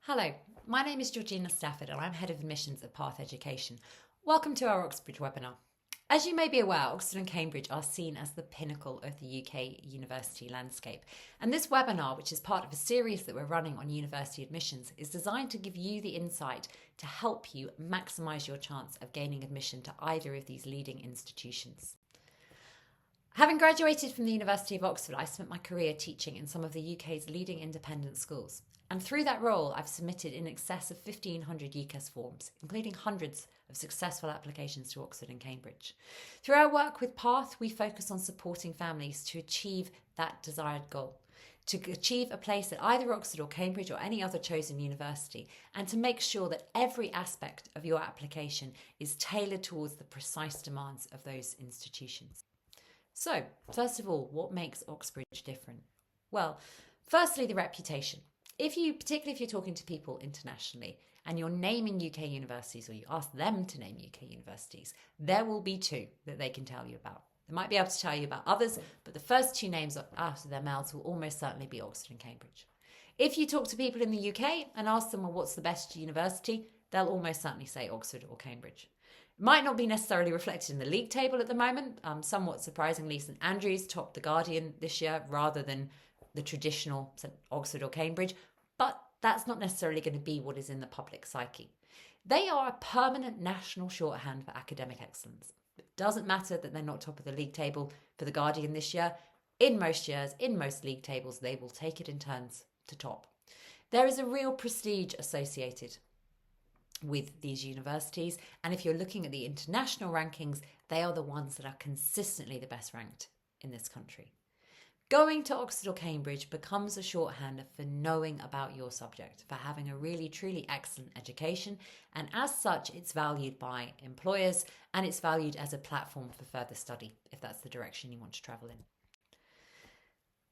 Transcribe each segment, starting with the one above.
Hello, my name is Georgina Stafford and I'm Head of Admissions at Path Education. Welcome to our Oxbridge webinar. As you may be aware, Oxford and Cambridge are seen as the pinnacle of the UK university landscape. And this webinar, which is part of a series that we're running on university admissions, is designed to give you the insight to help you maximise your chance of gaining admission to either of these leading institutions. Having graduated from the University of Oxford, I spent my career teaching in some of the UK's leading independent schools. And through that role, I've submitted in excess of 1,500 UCAS forms, including hundreds of successful applications to Oxford and Cambridge. Through our work with Path, we focus on supporting families to achieve that desired goal, to achieve a place at either Oxford or Cambridge or any other chosen university, and to make sure that every aspect of your application is tailored towards the precise demands of those institutions. So, first of all, what makes Oxbridge different? Well, firstly, the reputation. Particularly if you're talking to people internationally and you're naming UK universities, or you ask them to name UK universities, there will be two that they can tell you about. They might be able to tell you about others, but the first two names out of their mouths will almost certainly be Oxford and Cambridge. If you talk to people in the UK and ask them, well, what's the best university? They'll almost certainly say Oxford or Cambridge. It might not be necessarily reflected in the league table at the moment. Somewhat surprisingly, St Andrews topped the Guardian this year rather than the traditional Oxford or Cambridge, but that's not necessarily going to be what is in the public psyche. They are a permanent national shorthand for academic excellence. It doesn't matter that they're not top of the league table for the Guardian this year. In most years, in most league tables, they will take it in turns to top. There is a real prestige associated with these universities, and if you're looking at the international rankings, they are the ones that are consistently the best ranked in this country. Going to Oxford or Cambridge becomes a shorthand for knowing about your subject, for having a really, truly excellent education. And as such, it's valued by employers and it's valued as a platform for further study, if that's the direction you want to travel in.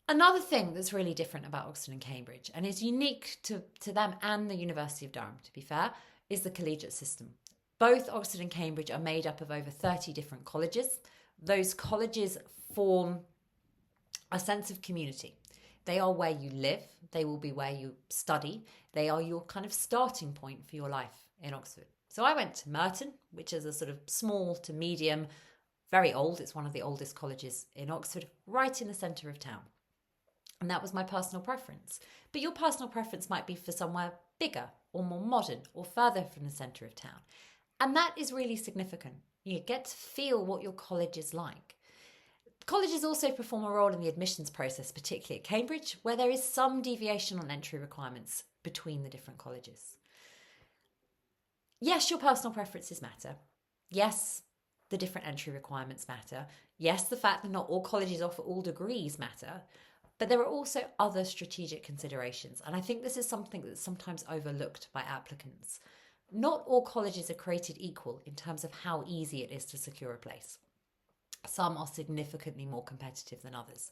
Another thing that's really different about Oxford and Cambridge, and is unique to them and the University of Durham, to be fair, is the collegiate system. Both Oxford and Cambridge are made up of over 30 different colleges. Those colleges form a sense of community. They are where you live, they will be where you study, they are your kind of starting point for your life in Oxford. So I went to Merton, which is a sort of small to medium, very old, it's one of the oldest colleges in Oxford, right in the centre of town. And that was my personal preference. But your personal preference might be for somewhere bigger or more modern or further from the centre of town. And that is really significant. You get to feel what your college is like. Colleges also perform a role in the admissions process, particularly at Cambridge, where there is some deviation on entry requirements between the different colleges. Yes, your personal preferences matter. Yes, the different entry requirements matter. Yes, the fact that not all colleges offer all degrees matter. But there are also other strategic considerations, and I think this is something that's sometimes overlooked by applicants. Not all colleges are created equal in terms of how easy it is to secure a place. Some are significantly more competitive than others.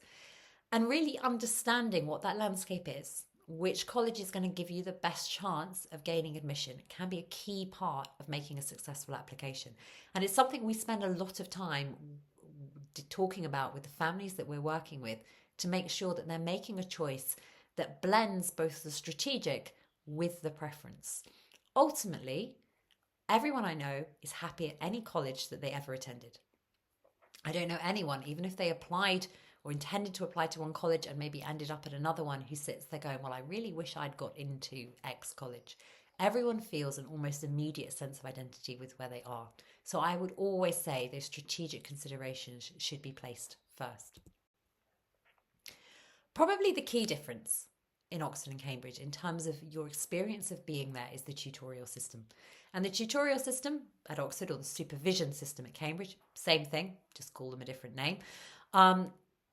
And really understanding what that landscape is, which college is going to give you the best chance of gaining admission, can be a key part of making a successful application. And it's something we spend a lot of time talking about with the families that we're working with to make sure that they're making a choice that blends both the strategic with the preference. Ultimately, everyone I know is happy at any college that they ever attended. I don't know anyone, even if they applied or intended to apply to one college and maybe ended up at another one, who sits there going, well, I really wish I'd got into X college. Everyone feels an almost immediate sense of identity with where they are. So I would always say those strategic considerations should be placed first. Probably the key difference in Oxford and Cambridge in terms of your experience of being there is the tutorial system. And the tutorial system at Oxford, or the supervision system at Cambridge, same thing, just call them a different name,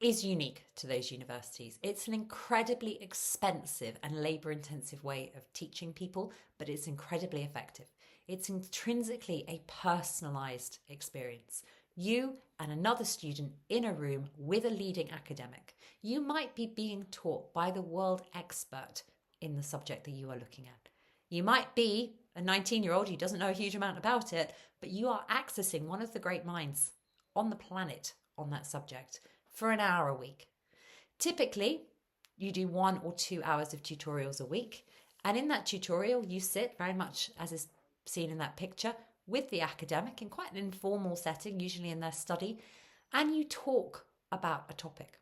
is unique to those universities. It's an incredibly expensive and labour-intensive way of teaching people, but it's incredibly effective. It's intrinsically a personalised experience. You and another student in a room with a leading academic. You might be being taught by the world expert in the subject that you are looking at. You might be a 19-year-old who doesn't know a huge amount about it, but you are accessing one of the great minds on the planet on that subject for an hour a week. Typically, you do 1 or 2 hours of tutorials a week, And in that tutorial, you sit very much as is seen in that picture with the academic in quite an informal setting, usually in their study, and you talk about a topic.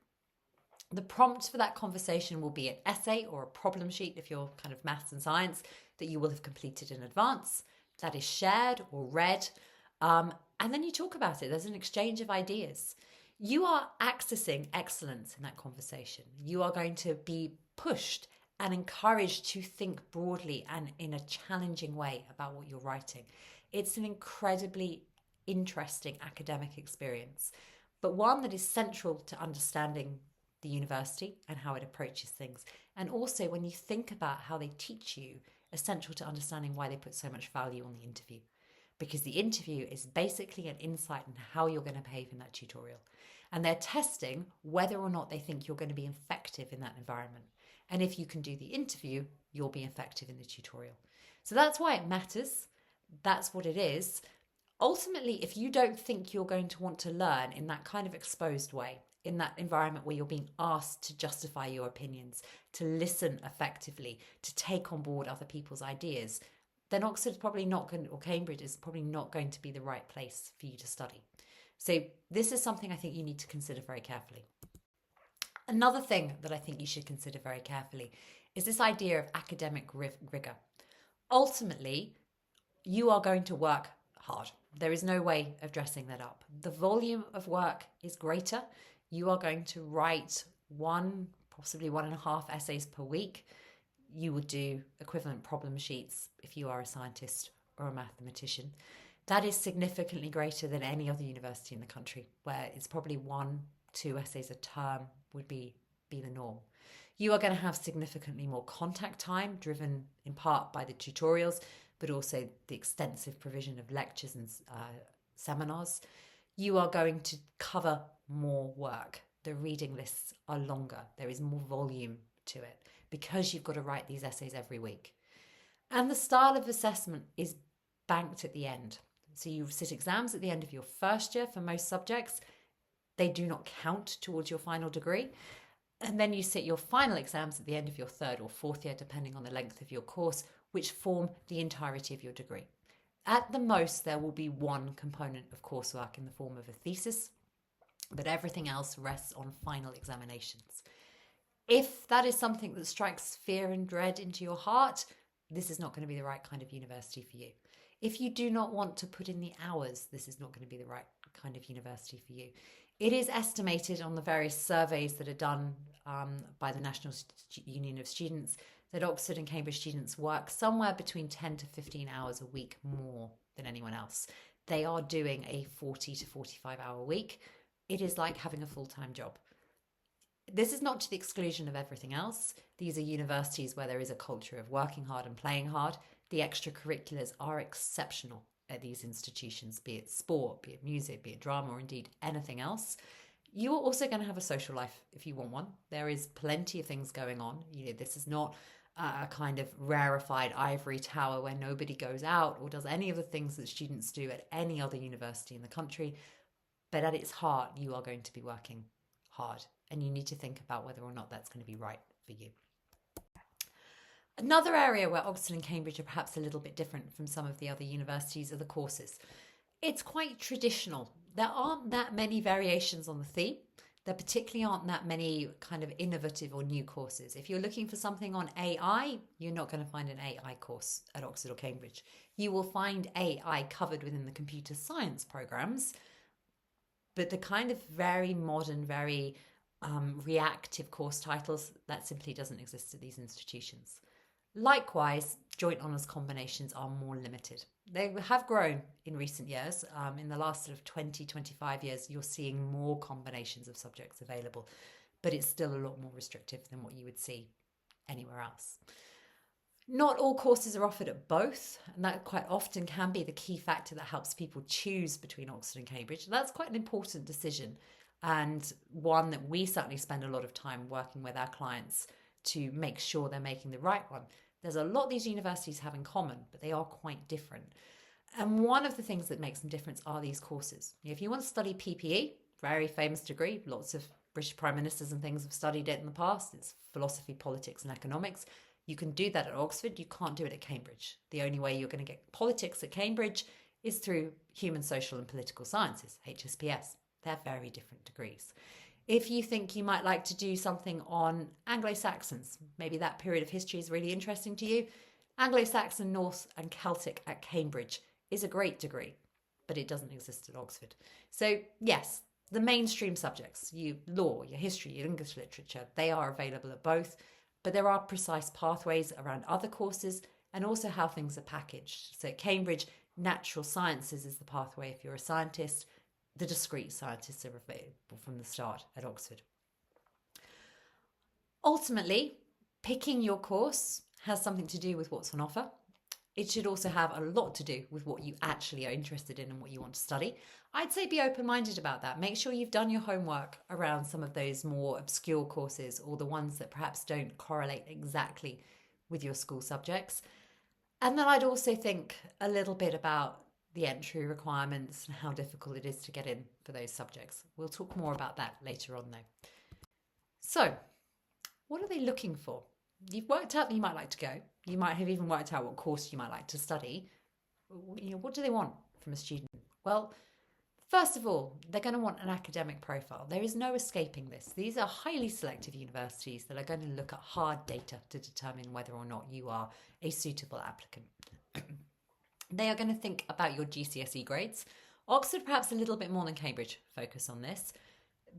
The prompt for that conversation will be an essay or a problem sheet if you're kind of maths and science that you will have completed in advance. That is shared or read, and then you talk about it. There's an exchange of ideas. You are accessing excellence in that conversation. You are going to be pushed and encouraged to think broadly and in a challenging way about what you're writing. It's an incredibly interesting academic experience, but one that is central to understanding the university and how it approaches things. And also, when you think about how they teach you, essential to understanding why they put so much value on the interview. Because the interview is basically an insight into how you're going to behave in that tutorial. And they're testing whether or not they think you're going to be effective in that environment. And if you can do the interview, you'll be effective in the tutorial. So that's why it matters. That's what it is. Ultimately, if you don't think you're going to want to learn in that kind of exposed way, in that environment where you're being asked to justify your opinions, to listen effectively, to take on board other people's ideas, then Oxford's probably not going to, or Cambridge is probably not going to be the right place for you to study. So this is something I think you need to consider very carefully. Another thing that I think you should consider very carefully is this idea of academic rigor. Ultimately, you are going to work hard. There is no way of dressing that up. The volume of work is greater. You are going to write one, possibly 1.5 essays per week. You would do equivalent problem sheets if you are a scientist or a mathematician. That is significantly greater than any other university in the country, where it's probably 1-2 essays a term would be the norm. You are going to have significantly more contact time, driven in part by the tutorials, but also the extensive provision of lectures and seminars. You are going to cover more work. The reading lists are longer. There is more volume to it because you've got to write these essays every week. And the style of assessment is banked at the end. So you sit exams at the end of your first year for most subjects. They do not count towards your final degree. And then you sit your final exams at the end of your third or fourth year, depending on the length of your course, which form the entirety of your degree. At the most, there will be one component of coursework in the form of a thesis, but everything else rests on final examinations. If that is something that strikes fear and dread into your heart, this is not going to be the right kind of university for you. If you do not want to put in the hours, this is not going to be the right kind of university for you. It is estimated on the various surveys that are done by the National Union of Students that Oxford and Cambridge students work somewhere between 10 to 15 hours a week more than anyone else. They are doing a 40 to 45 hour week. It is like having a full-time job. This is not to the exclusion of everything else. These are universities where there is a culture of working hard and playing hard. The extracurriculars are exceptional at these institutions, be it sport, be it music, be it drama, or indeed anything else. You are also going to have a social life if you want one. There is plenty of things going on. This is not a kind of rarefied ivory tower where nobody goes out or does any of the things that students do at any other university in the country. But at its heart, you are going to be working hard, and you need to think about whether or not that's going to be right for you. Another area where Oxford and Cambridge are perhaps a little bit different from some of the other universities are the courses. It's quite traditional. There aren't that many variations on the theme. There particularly aren't that many kind of innovative or new courses. If you're looking for something on AI, you're not going to find an AI course at Oxford or Cambridge. You will find AI covered within the computer science programs, but the kind of very modern, very reactive course titles, that simply doesn't exist at these institutions. Likewise, joint honours combinations are more limited. They have grown in recent years. In the last sort of 20, 25 years, you're seeing more combinations of subjects available, but it's still a lot more restrictive than what you would see anywhere else. Not all courses are offered at both, and that quite often can be the key factor that helps people choose between Oxford and Cambridge. That's quite an important decision, and one that we certainly spend a lot of time working with our clients to make sure they're making the right one. There's a lot these universities have in common, but they are quite different. And one of the things that makes them different are these courses. If you want to study PPE, very famous degree, lots of British prime ministers and things have studied it in the past. It's philosophy, politics, and economics. You can do that at Oxford, you can't do it at Cambridge. The only way you're going to get politics at Cambridge is through human, social and political sciences, HSPS. They're very different degrees. If you think you might like to do something on Anglo-Saxons, maybe that period of history is really interesting to you, Anglo-Saxon, Norse and Celtic at Cambridge is a great degree, but it doesn't exist at Oxford. So yes, the mainstream subjects, law, your history, your English literature, they are available at both, but there are precise pathways around other courses and also how things are packaged. So at Cambridge, natural sciences is the pathway if you're a scientist. The discrete scientists are available from the start at Oxford. Ultimately, picking your course has something to do with what's on offer. It should also have a lot to do with what you actually are interested in and what you want to study. I'd say be open-minded about that. Make sure you've done your homework around some of those more obscure courses or the ones that perhaps don't correlate exactly with your school subjects. And then I'd also think a little bit about the entry requirements and how difficult it is to get in for those subjects. We'll talk more about that later on though. So, what are they looking for? You've worked out that you might like to go. You might have even worked out what course you might like to study. What do they want from a student? Well, first of all, they're going to want an academic profile. There is no escaping this. These are highly selective universities that are going to look at hard data to determine whether or not you are a suitable applicant. They are going to think about your GCSE grades. Oxford, perhaps a little bit more than Cambridge, focus on this.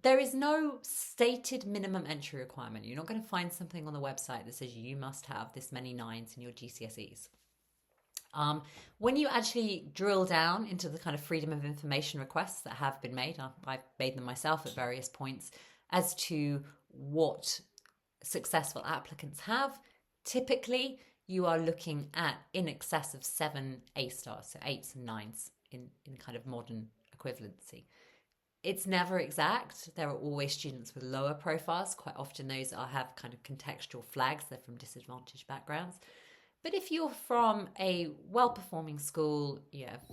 There is no stated minimum entry requirement. You're not going to find something on the website that says you must have this many 9s in your GCSEs. When you actually drill down into the kind of freedom of information requests that have been made, I've made them myself at various points, as to what successful applicants have, typically you are looking at in excess of 7 A stars, so 8s and 9s in kind of modern equivalency. It's never exact. There are always students with lower profiles. Quite often those have kind of contextual flags. They're from disadvantaged backgrounds. But if you're from a well-performing school,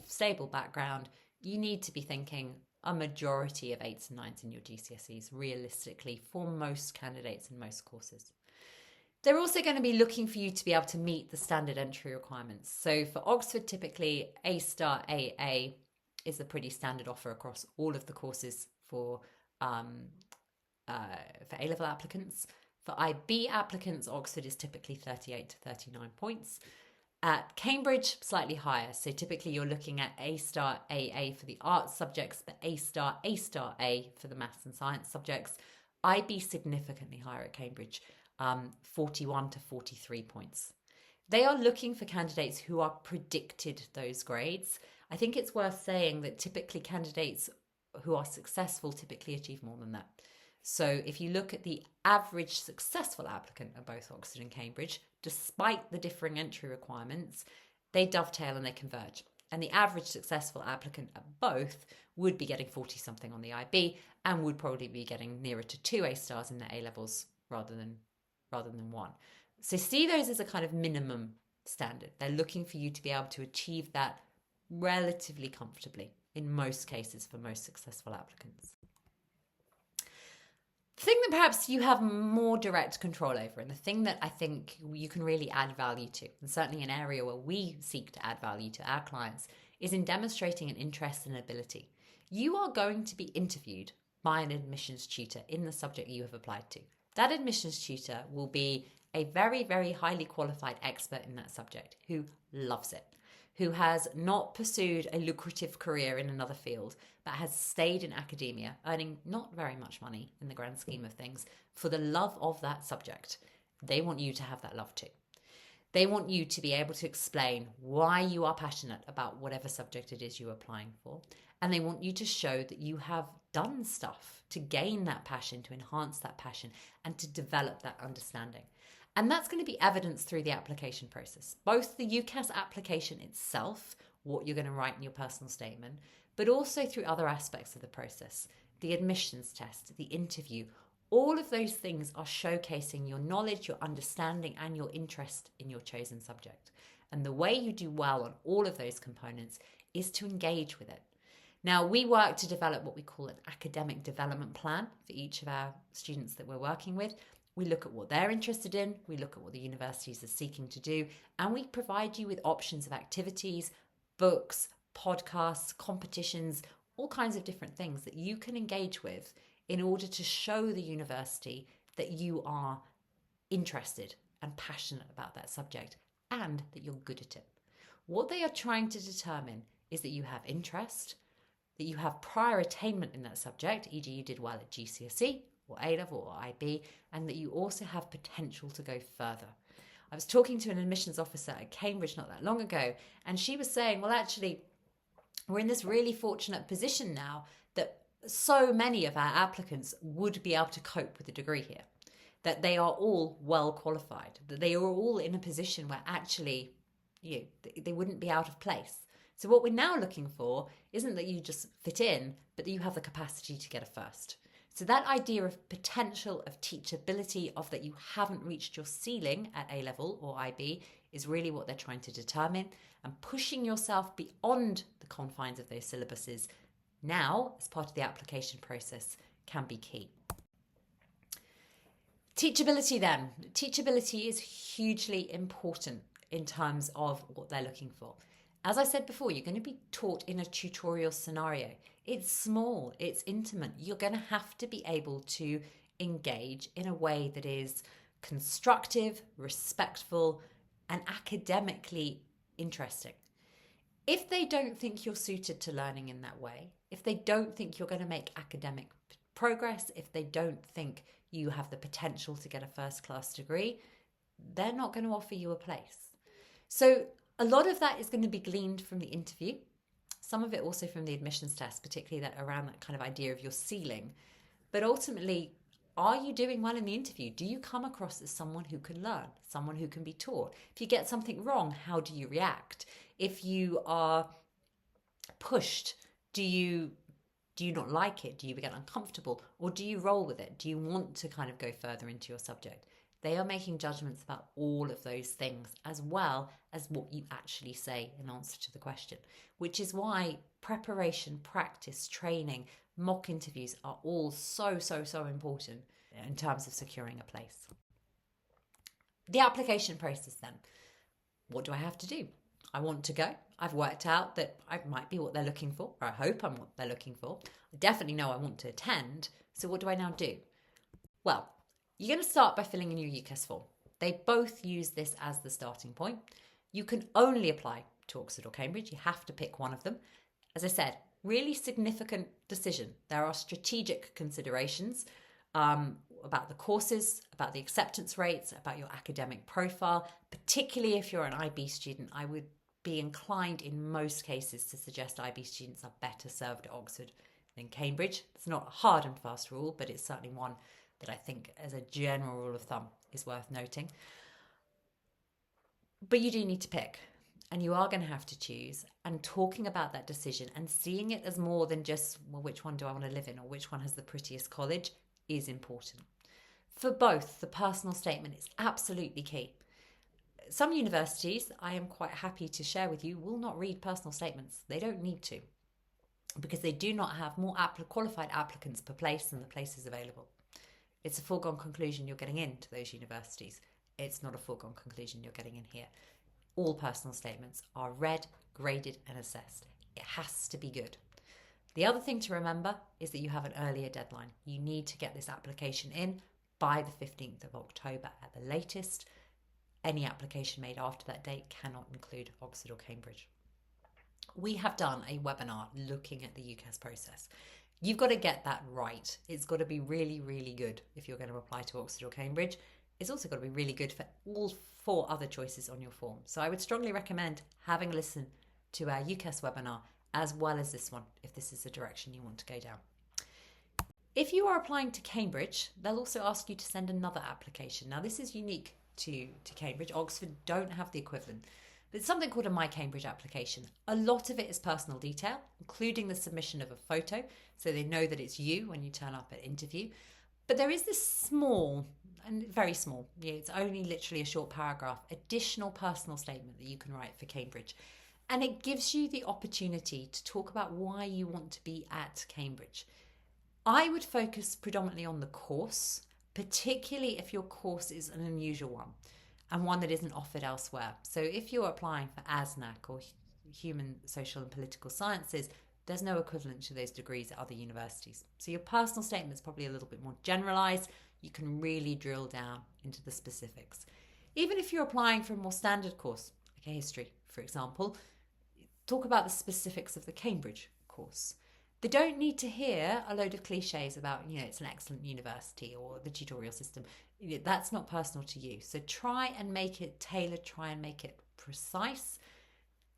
stable background, you need to be thinking a majority of 8s and 9s in your GCSEs, realistically, for most candidates in most courses. They're also going to be looking for you to be able to meet the standard entry requirements. So for Oxford, typically A star AA is a pretty standard offer across all of the courses for A-level applicants. For IB applicants, Oxford is typically 38 to 39 points. At Cambridge, slightly higher. So typically you're looking at A star AA for the arts subjects, but A star A for the maths and science subjects. IB significantly higher at Cambridge, 41 to 43 points. They are looking for candidates who are predicted those grades. I think it's worth saying that typically candidates who are successful typically achieve more than that. So if you look at the average successful applicant at both Oxford and Cambridge, despite the differing entry requirements, they dovetail and they converge. And the average successful applicant at both would be getting 40-something on the IB and would probably be getting nearer to 2 A stars in their A levels rather than 1. So see those as a kind of minimum standard. They're looking for you to be able to achieve that relatively comfortably in most cases for most successful applicants. The thing that perhaps you have more direct control over, and the thing that I think you can really add value to, and certainly an area where we seek to add value to our clients, is in demonstrating an interest and ability. You are going to be interviewed by an admissions tutor in the subject you have applied to. That admissions tutor will be a very, very highly qualified expert in that subject who loves it, who has not pursued a lucrative career in another field, but has stayed in academia, earning not very much money in the grand scheme of things, for the love of that subject. They want you to have that love too. They want you to be able to explain why you are passionate about whatever subject it is you're applying for. And they want you to show that you have done stuff to gain that passion, to enhance that passion, and to develop that understanding. And that's going to be evidenced through the application process, both the UCAS application itself, what you're going to write in your personal statement, but also through other aspects of the process, the admissions test, the interview. All of those things are showcasing your knowledge, your understanding, and your interest in your chosen subject. And the way you do well on all of those components is to engage with it. Now, we work to develop what we call an academic development plan for each of our students that we're working with. We look at what they're interested in, we look at what the universities are seeking to do, and we provide you with options of activities, books, podcasts, competitions, all kinds of different things that you can engage with in order to show the university that you are interested and passionate about that subject and that you're good at it. What they are trying to determine is that you have interest, that you have prior attainment in that subject, e.g. you did well at GCSE or A-level or IB, and that you also have potential to go further. I was talking to an admissions officer at Cambridge not that long ago, and she was saying, well, actually, we're in this really fortunate position now that so many of our applicants would be able to cope with a degree here, that they are all well qualified, that they are all in a position where actually they wouldn't be out of place. So what we're now looking for isn't that you just fit in, but that you have the capacity to get a first. So that idea of potential, of teachability, of that you haven't reached your ceiling at A-level or IB is really what they're trying to determine. And pushing yourself beyond the confines of those syllabuses now, as part of the application process, can be key. Teachability then. Teachability is hugely important in terms of what they're looking for. As I said before, you're going to be taught in a tutorial scenario. It's small, it's intimate. You're going to have to be able to engage in a way that is constructive, respectful, and academically interesting. If they don't think you're suited to learning in that way, if they don't think you're going to make academic progress, if they don't think you have the potential to get a first-class degree, they're not going to offer you a place. So a lot of that is going to be gleaned from the interview, some of it also from the admissions test, particularly that around that kind of idea of your ceiling. But ultimately, are you doing well in the interview? Do you come across as someone who can learn, someone who can be taught? If you get something wrong, how do you react? If you are pushed, do you not like it? Do you get uncomfortable? Or do you roll with it? Do you want to kind of go further into your subject? They are making judgments about all of those things, as well as what you actually say in answer to the question, which is why preparation, practice, training, mock interviews are all so important in terms of securing a place. The application process then. What do I have to do? I want to go. I've worked out that I might be what they're looking for, or I hope I'm what they're looking for. I definitely know I want to attend. So what do I now do? Well, you're going to start by filling in your UCAS form. They both use this as the starting point. You can only apply to Oxford or Cambridge. You have to pick one of them. As I said, really significant decision. There are strategic considerations about the courses, about the acceptance rates, about your academic profile. Particularly if you're an IB student, I would be inclined in most cases to suggest IB students are better served at Oxford than Cambridge. It's not a hard and fast rule, but it's certainly one that I think as a general rule of thumb is worth noting. But you do need to pick, and you are going to have to choose, and talking about that decision and seeing it as more than just, well, which one do I want to live in or which one has the prettiest college is important. For both, the personal statement is absolutely key. Some universities, I am quite happy to share with you, will not read personal statements. They don't need to, because they do not have more qualified applicants per place than the places available. It's a foregone conclusion you're getting into those universities. It's not a foregone conclusion you're getting in here. All personal statements are read, graded and assessed. It has to be good. The other thing to remember is that you have an earlier deadline. You need to get this application in by the 15th of October at the latest. Any application made after that date cannot include Oxford or Cambridge. We have done a webinar looking at the UCAS process. You've got to get that right. It's got to be really, really good if you're going to apply to Oxford or Cambridge. It's also got to be really good for all 4 other choices on your form. So I would strongly recommend having a listen to our UCAS webinar as well as this one, if this is the direction you want to go down. If you are applying to Cambridge, they'll also ask you to send another application. Now, this is unique to Cambridge. Oxford don't have the equivalent. But it's something called a My Cambridge application. A lot of it is personal detail, including the submission of a photo, so they know that it's you when you turn up at interview. But there is this small, and very small, it's only literally a short paragraph, additional personal statement that you can write for Cambridge. And it gives you the opportunity to talk about why you want to be at Cambridge. I would focus predominantly on the course, particularly if your course is an unusual one and one that isn't offered elsewhere. So if you're applying for ASNAC or Human, Social and Political Sciences, there's no equivalent to those degrees at other universities. So your personal statement is probably a little bit more generalised. You can really drill down into the specifics. Even if you're applying for a more standard course, like a history, for example, talk about the specifics of the Cambridge course. They don't need to hear a load of cliches about, it's an excellent university or the tutorial system. That's not personal to you. So try and make it tailored, try and make it precise.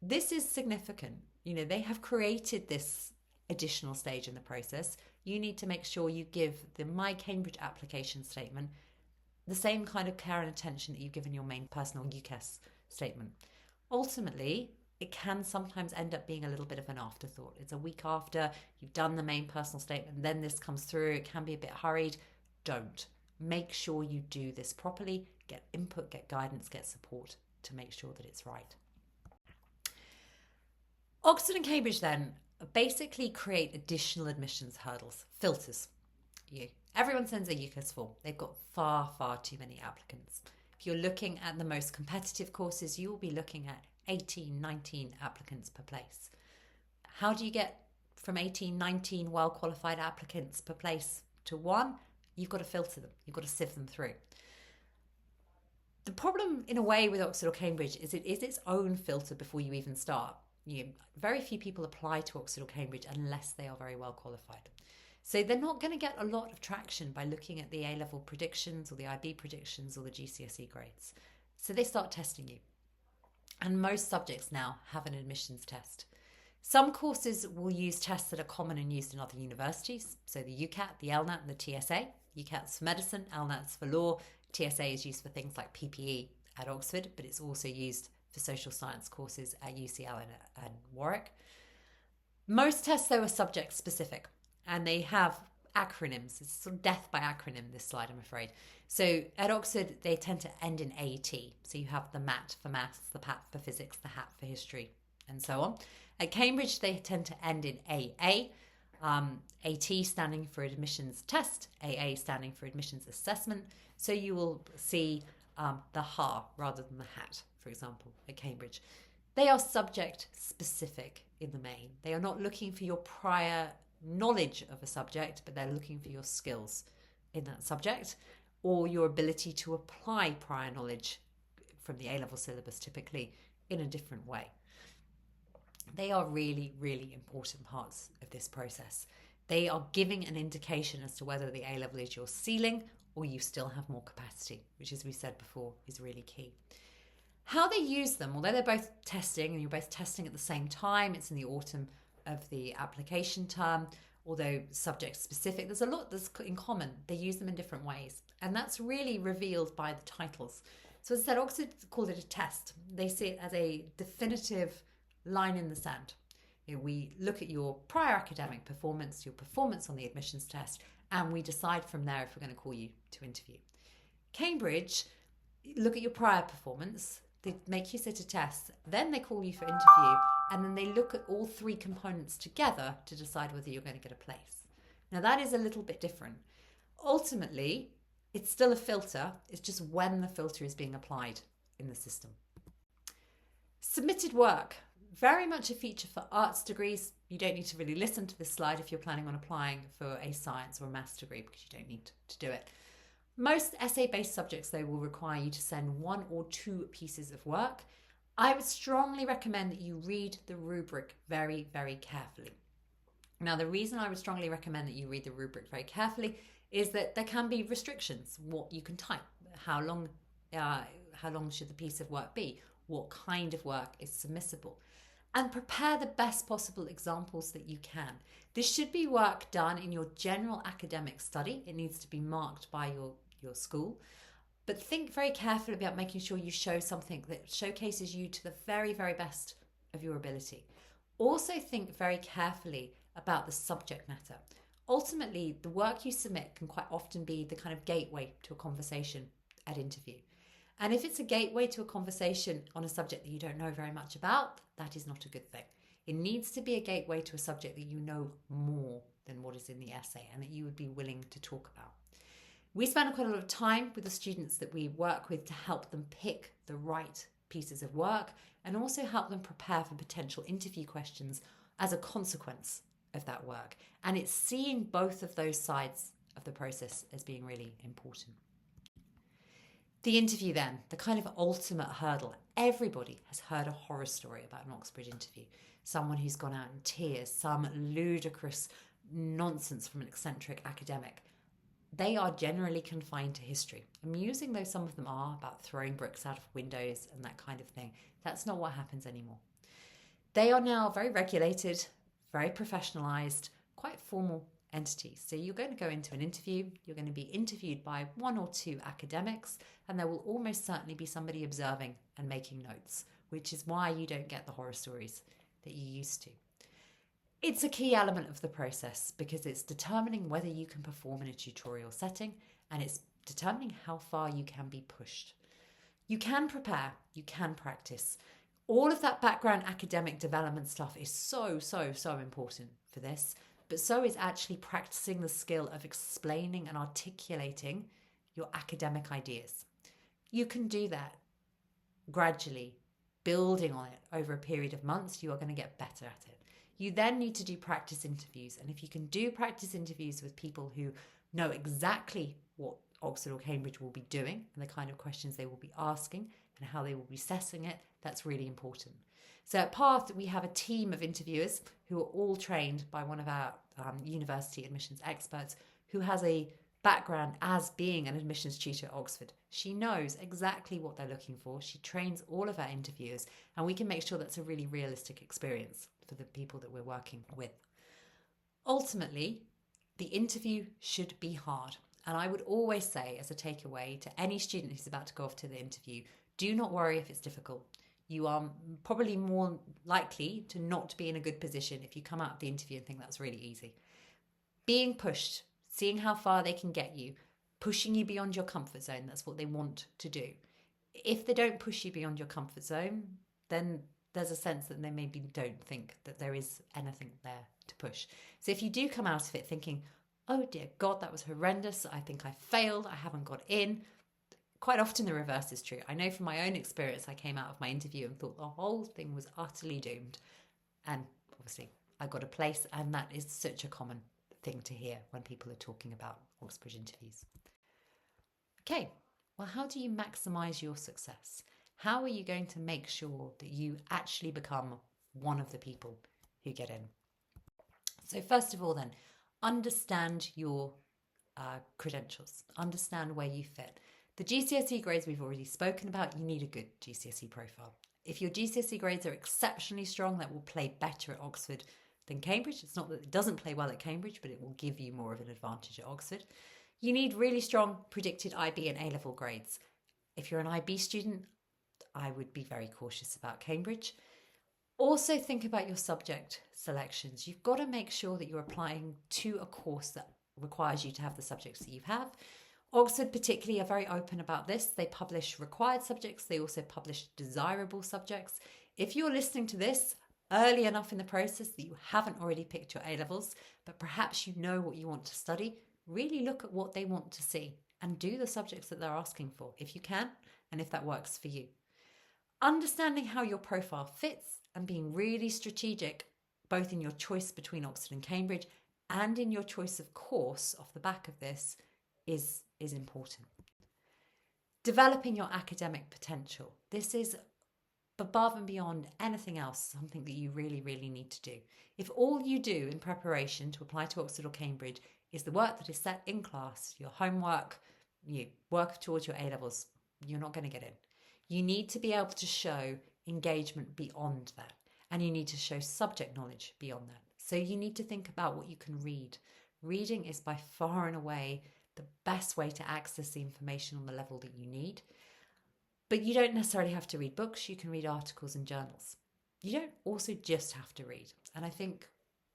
This is significant. They have created this additional stage in the process. You need to make sure you give the My Cambridge application statement the same kind of care and attention that you've given your main personal UCAS statement. Ultimately, it can sometimes end up being a little bit of an afterthought. It's a week after you've done the main personal statement, then this comes through. It can be a bit hurried. Don't. Make sure you do this properly. Get input, get guidance, get support to make sure that it's right. Oxford and Cambridge then basically create additional admissions hurdles, filters. Everyone sends a UCAS form. They've got far, far too many applicants. If you're looking at the most competitive courses, you will be looking at 18, 19 applicants per place. How do you get from 18, 19 well-qualified applicants per place to one? You've got to filter them. You've got to sieve them through. The problem, in a way, with Oxford or Cambridge is it is its own filter before you even start. Very few people apply to Oxford or Cambridge unless they are very well qualified. So they're not going to get a lot of traction by looking at the A-level predictions or the IB predictions or the GCSE grades. So they start testing you. And most subjects now have an admissions test. Some courses will use tests that are common and used in other universities. So the UCAT, the LNAT and the TSA. UCAT's for medicine, LNAT's for law. TSA is used for things like PPE at Oxford, but it's also used for social science courses at UCL and Warwick. Most tests, though, are subject specific and they have acronyms. It's sort of death by acronym, this slide, I'm afraid. So at Oxford, they tend to end in AT. So you have the MAT for maths, the PAT for physics, the HAT for history, and so on. At Cambridge, they tend to end in AA. AT standing for admissions test, AA standing for admissions assessment. So you will see the HA rather than the HAT, for example, at Cambridge. They are subject specific in the main. They are not looking for your prior knowledge of a subject, but they're looking for your skills in that subject or your ability to apply prior knowledge from the A-level syllabus typically in a different way. They are really, really important parts of this process. They are giving an indication as to whether the A-level is your ceiling or you still have more capacity, which, as we said before, is really key. How they use them, although they're both testing and you're both testing at the same time, it's in the autumn of the application term, although subject specific, there's a lot that's in common. They use them in different ways, and that's really revealed by the titles. So as I said, Oxford called it a test. They see it as a definitive line in the sand. We look at your prior academic performance, your performance on the admissions test, and we decide from there if we're going to call you to interview. Cambridge look at your prior performance, they make you sit a test, then they call you for interview, and then they look at all three components together to decide whether you're going to get a place. Now that is a little bit different. Ultimately, it's still a filter, it's just when the filter is being applied in the system. Submitted work, very much a feature for arts degrees. You don't need to really listen to this slide if you're planning on applying for a science or a maths degree because you don't need to do it. Most essay-based subjects, though, will require you to send 1 or 2 pieces of work. I would strongly recommend that you read the rubric very, very carefully. Now, the reason I would strongly recommend that you read the rubric very carefully is that there can be restrictions, what you can type, how long should the piece of work be, what kind of work is submissible, and prepare the best possible examples that you can. This should be work done in your general academic study. It needs to be marked by your school. But think very carefully about making sure you show something that showcases you to the very, very best of your ability. Also think very carefully about the subject matter. Ultimately, the work you submit can quite often be the kind of gateway to a conversation at interview. And if it's a gateway to a conversation on a subject that you don't know very much about, that is not a good thing. It needs to be a gateway to a subject that you know more than what is in the essay and that you would be willing to talk about. We spend quite a lot of time with the students that we work with to help them pick the right pieces of work and also help them prepare for potential interview questions as a consequence of that work. And it's seeing both of those sides of the process as being really important. The interview then, the kind of ultimate hurdle. Everybody has heard a horror story about an Oxbridge interview. Someone who's gone out in tears, some ludicrous nonsense from an eccentric academic. They are generally confined to history. Amusing though some of them are, about throwing bricks out of windows and that kind of thing, that's not what happens anymore. They are now very regulated, very professionalised, quite formal entities. So you're going to go into an interview, you're going to be interviewed by one or two academics, and there will almost certainly be somebody observing and making notes, which is why you don't get the horror stories that you used to. It's a key element of the process because it's determining whether you can perform in a tutorial setting, and it's determining how far you can be pushed. You can prepare, you can practice. All of that background academic development stuff is so important for this, but so is actually practicing the skill of explaining and articulating your academic ideas. You can do that gradually, building on it over a period of months. You are going to get better at it. You then need to do practice interviews. And if you can do practice interviews with people who know exactly what Oxford or Cambridge will be doing and the kind of questions they will be asking and how they will be assessing it, that's really important. So at Path, we have a team of interviewers who are all trained by one of our university admissions experts who has a background as being an admissions tutor at Oxford. She knows exactly what they're looking for. She trains all of our interviewers, and we can make sure that's a really realistic experience for the people that we're working with. Ultimately, the interview should be hard. And I would always say, as a takeaway to any student who's about to go off to the interview, do not worry if it's difficult. You are probably more likely to not be in a good position if you come out of the interview and think that's really easy. Being pushed, seeing how far they can get you, pushing you beyond your comfort zone, that's what they want to do. If they don't push you beyond your comfort zone, then there's a sense that they maybe don't think that there is anything there to push. So if you do come out of it thinking, oh dear God, that was horrendous, I think I failed, I haven't got in, quite often the reverse is true. I know from my own experience, I came out of my interview and thought the whole thing was utterly doomed. And obviously I got a place, and that is such a common thing to hear when people are talking about Oxbridge interviews. Okay, well, how do you maximise your success? How are you going to make sure that you actually become one of the people who get in? So first of all then, understand your credentials. Understand where you fit. The GCSE grades we've already spoken about, you need a good GCSE profile. If your GCSE grades are exceptionally strong, that will play better at Oxford than Cambridge. It's not that it doesn't play well at Cambridge, but it will give you more of an advantage at Oxford. You need really strong predicted IB and A-level grades. If you're an IB student, I would be very cautious about Cambridge. Also think about your subject selections. You've got to make sure that you're applying to a course that requires you to have the subjects that you have. Oxford particularly are very open about this. They publish required subjects. They also publish desirable subjects. If you're listening to this early enough in the process that you haven't already picked your A-levels, but perhaps you know what you want to study, really look at what they want to see and do the subjects that they're asking for, if you can, and if that works for you. Understanding how your profile fits and being really strategic, both in your choice between Oxford and Cambridge and in your choice of course off the back of this, is important. Developing your academic potential. This is above and beyond anything else, something that you really need to do. If all you do in preparation to apply to Oxford or Cambridge is the work that is set in class, your homework, you work towards your A-levels, you're not going to get in. You need to be able to show engagement beyond that, and you need to show subject knowledge beyond that. So you need to think about what you can read. Reading is by far and away the best way to access the information on the level that you need. But you don't necessarily have to read books. You can read articles and journals. You don't also just have to read. And I think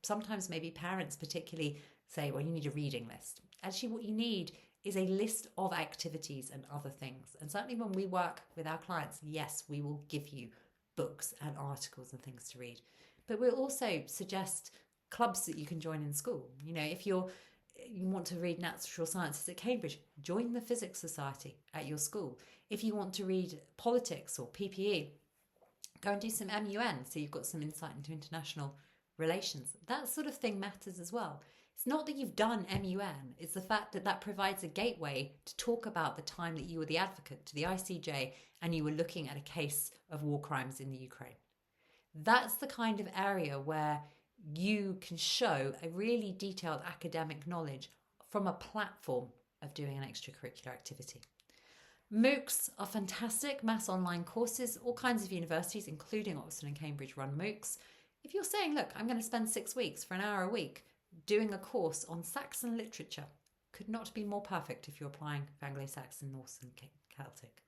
sometimes maybe parents particularly say, well, you need a reading list. Actually, what you need is a list of activities and other things. And certainly when we work with our clients, yes, we will give you books and articles and things to read. But we'll also suggest clubs that you can join in school. You know, if you're you want to read natural sciences at Cambridge, join the Physics Society at your school. If you want to read politics or PPE, go and do some MUN, so you've got some insight into international relations. That sort of thing matters as well. It's not that you've done MUN, it's the fact that that provides a gateway to talk about the time that you were the advocate to the ICJ and you were looking at a case of war crimes in the Ukraine. That's the kind of area where you can show a really detailed academic knowledge from a platform of doing an extracurricular activity. MOOCs are fantastic, mass online courses. All kinds of universities, including Oxford and Cambridge, run MOOCs. If you're saying, look, I'm going to spend 6 weeks for an hour a week doing a course on Saxon literature, could not be more perfect if you're applying for Anglo-Saxon, Norse and Celtic.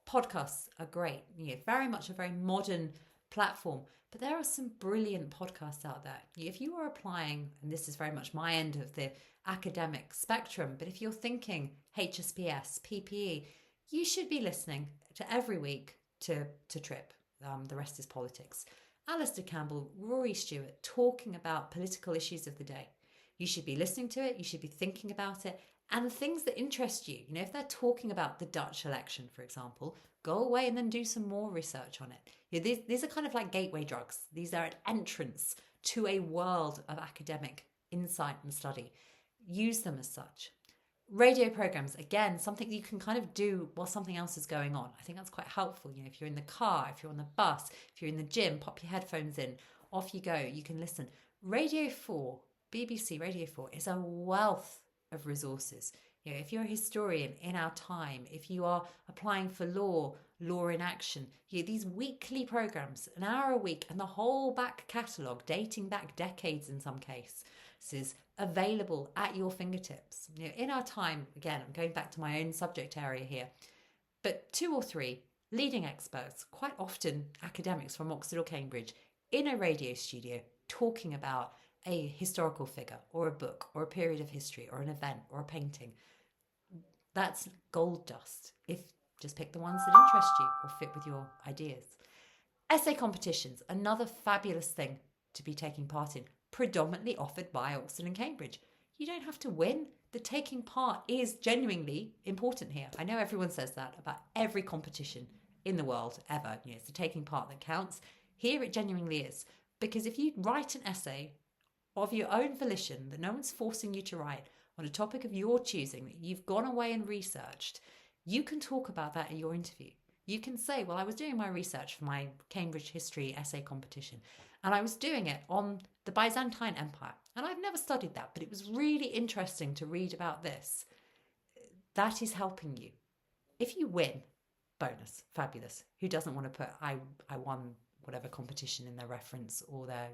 Podcasts are great, very much a very modern platform, but there are some brilliant podcasts out there. If you are applying, and this is very much my end of the academic spectrum, but if you're thinking HSPS, PPE, you should be listening to every week to Trip, The Rest is Politics. Alistair Campbell, Rory Stewart, talking about political issues of the day. You should be listening to it, you should be thinking about it, and the things that interest you. If they're talking about the Dutch election, for example, go away and then do some more research on it. These are kind of like gateway drugs. These are an entrance to a world of academic insight and study. Use them as such. Radio programs, again, something you can kind of do while something else is going on. I think that's quite helpful. If you're in the car, if you're on the bus, if you're in the gym, pop your headphones in, off you go, you can listen. Radio 4, BBC Radio 4 is a wealth of resources. If you're a historian in our time, if you are applying for law in action, these weekly programs, an hour a week, and the whole back catalogue, dating back decades in some cases, available at your fingertips. In our time, again, I'm going back to my own subject area here, but 2 or 3 leading experts, quite often academics from Oxford or Cambridge, in a radio studio talking about a historical figure or a book or a period of history or an event or a painting. That's gold dust. Just pick the ones that interest you or fit with your ideas. Essay competitions, another fabulous thing to be taking part in, predominantly offered by Oxford and Cambridge. You don't have to win. The taking part is genuinely important here. I know everyone says that about every competition in the world ever. It's the taking part that counts. Here it genuinely is. Because if you write an essay of your own volition that no one's forcing you to write on a topic of your choosing that you've gone away and researched, you can talk about that in your interview. You can say, well, I was doing my research for my Cambridge history essay competition, and I was doing it on the Byzantine Empire. And I've never studied that, but it was really interesting to read about this. That is helping you. If you win, bonus, fabulous. Who doesn't want to put, I won whatever competition in their reference or their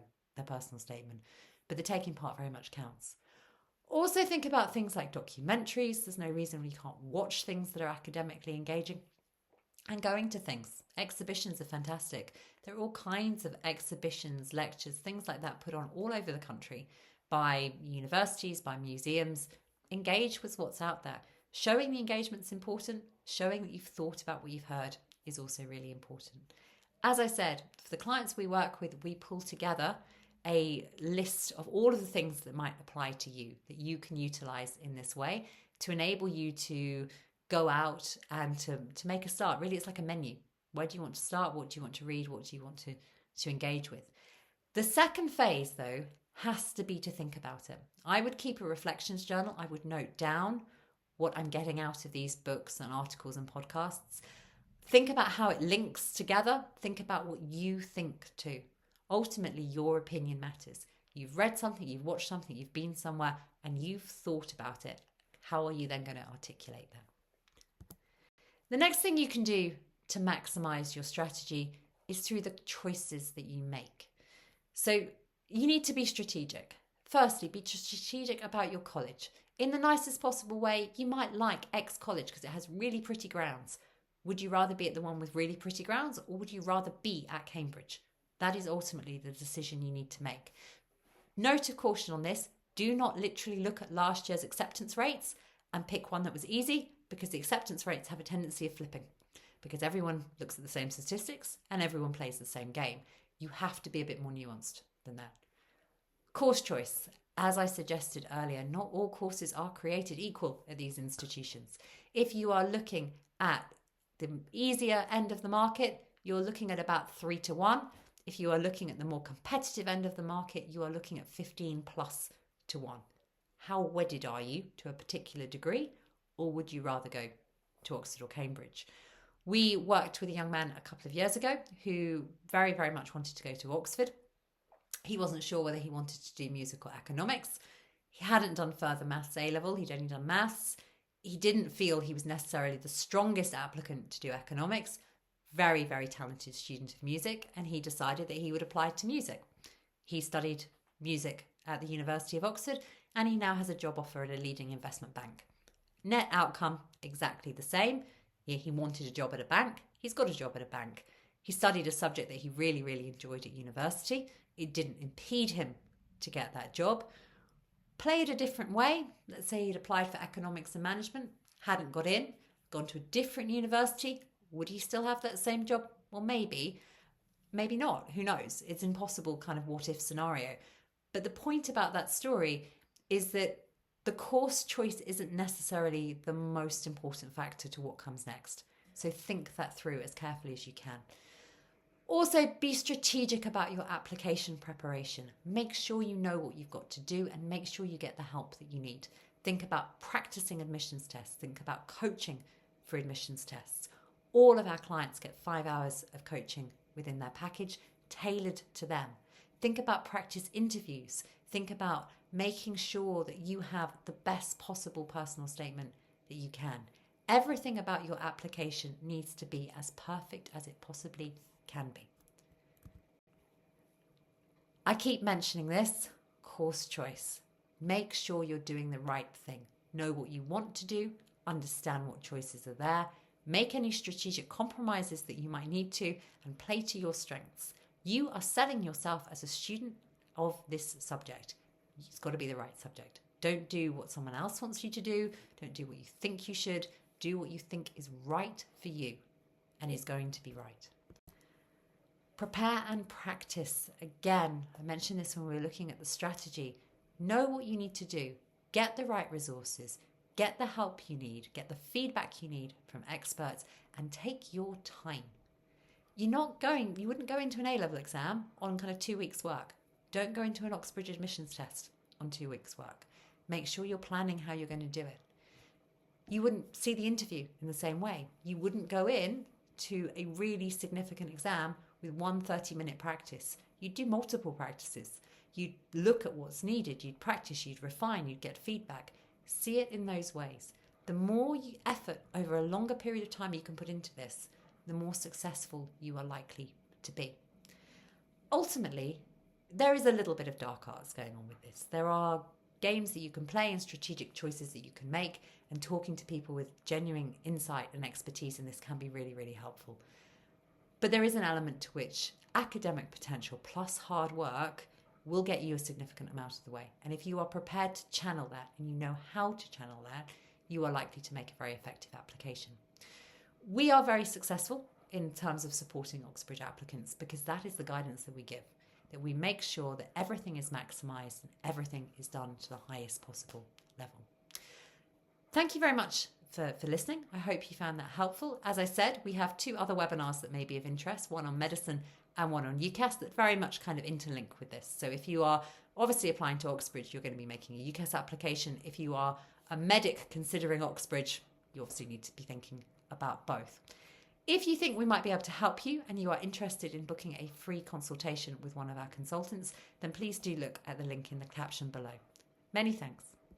personal statement? But the taking part very much counts. Also think about things like documentaries. There's no reason we can't watch things that are academically engaging. And going to things. Exhibitions are fantastic. There are all kinds of exhibitions, lectures, things like that put on all over the country by universities, by museums. Engage with what's out there. Showing the engagement's important. Showing that you've thought about what you've heard is also really important. As I said, for the clients we work with, we pull together a list of all of the things that might apply to you, that you can utilize in this way to enable you to go out and to make a start. Really, it's like a menu. Where do you want to start? What do you want to read? What do you want to engage with? The second phase, though, has to be to think about it. I would keep a reflections journal. I would note down what I'm getting out of these books and articles and podcasts. Think about how it links together. Think about what you think too. Ultimately, your opinion matters. You've read something, you've watched something, you've been somewhere, and you've thought about it. How are you then going to articulate that? The next thing you can do to maximize your strategy is through the choices that you make. So you need to be strategic. Firstly, be strategic about your college. In the nicest possible way, you might like X college because it has really pretty grounds. Would you rather be at the one with really pretty grounds, or would you rather be at Cambridge? That is ultimately the decision you need to make. Note of caution on this, do not literally look at last year's acceptance rates and pick one that was easy, because the acceptance rates have a tendency of flipping, because everyone looks at the same statistics and everyone plays the same game. You have to be a bit more nuanced than that. Course choice. As I suggested earlier, not all courses are created equal at these institutions. If you are looking at the easier end of the market, you're looking at about 3-1. If you are looking at the more competitive end of the market, you are looking at 15+1. How wedded are you to a particular degree, or would you rather go to Oxford or Cambridge? We worked with a young man a couple of years ago who very, very much wanted to go to Oxford. He wasn't sure whether he wanted to do music or economics. He hadn't done further maths A-level, he'd only done maths. He didn't feel he was necessarily the strongest applicant to do economics. Very, very talented student of music, and he decided that he would apply to music. He studied music at the University of Oxford, and he now has a job offer at a leading investment bank. Net outcome, exactly the same. He wanted a job at a bank. He's got a job at a bank. He studied a subject that he really, really enjoyed at university. It didn't impede him to get that job. Played a different way. Let's say he'd applied for economics and management, hadn't got in, gone to a different university. Would he still have that same job? Well, maybe not. Who knows? It's impossible kind of what if scenario. But the point about that story is that the course choice isn't necessarily the most important factor to what comes next. So think that through as carefully as you can. Also, be strategic about your application preparation. Make sure you know what you've got to do and make sure you get the help that you need. Think about practicing admissions tests. Think about coaching for admissions tests. All of our clients get 5 hours of coaching within their package, tailored to them. Think about practice interviews. Think about making sure that you have the best possible personal statement that you can. Everything about your application needs to be as perfect as it possibly can be. I keep mentioning this, course choice. Make sure you're doing the right thing. Know what you want to do, understand what choices are there, make any strategic compromises that you might need to, and play to your strengths. You are selling yourself as a student of this subject. It's got to be the right subject. Don't do what someone else wants you to do. Don't do what you think you should. Do what you think is right for you and is going to be right. Prepare and practice. Again, I mentioned this when we were looking at the strategy. Know what you need to do. Get the right resources. Get the help you need. Get the feedback you need from experts and take your time. You wouldn't go into an A-level exam on kind of 2 weeks' work. Don't go into an Oxbridge admissions test on 2 weeks' work. Make sure you're planning how you're going to do it. You wouldn't see the interview in the same way. You wouldn't go in to a really significant exam with one 30-minute practice. You'd do multiple practices. You'd look at what's needed. You'd practice. You'd refine. You'd get feedback. See it in those ways. The more effort over a longer period of time you can put into this, the more successful you are likely to be. Ultimately, there is a little bit of dark arts going on with this. There are games that you can play and strategic choices that you can make, and talking to people with genuine insight and expertise in this can be really, really helpful. But there is an element to which academic potential plus hard work will get you a significant amount of the way. And if you are prepared to channel that and you know how to channel that, you are likely to make a very effective application. We are very successful in terms of supporting Oxbridge applicants because that is the guidance that we give, that we make sure that everything is maximised and everything is done to the highest possible level. Thank you very much for listening. I hope you found that helpful. As I said, we have 2 other webinars that may be of interest, one on medicine and one on UCAS that very much kind of interlink with this. So if you are obviously applying to Oxbridge, you're going to be making a UCAS application. If you are a medic considering Oxbridge, you obviously need to be thinking about both. If you think we might be able to help you and you are interested in booking a free consultation with one of our consultants, then please do look at the link in the caption below. Many thanks.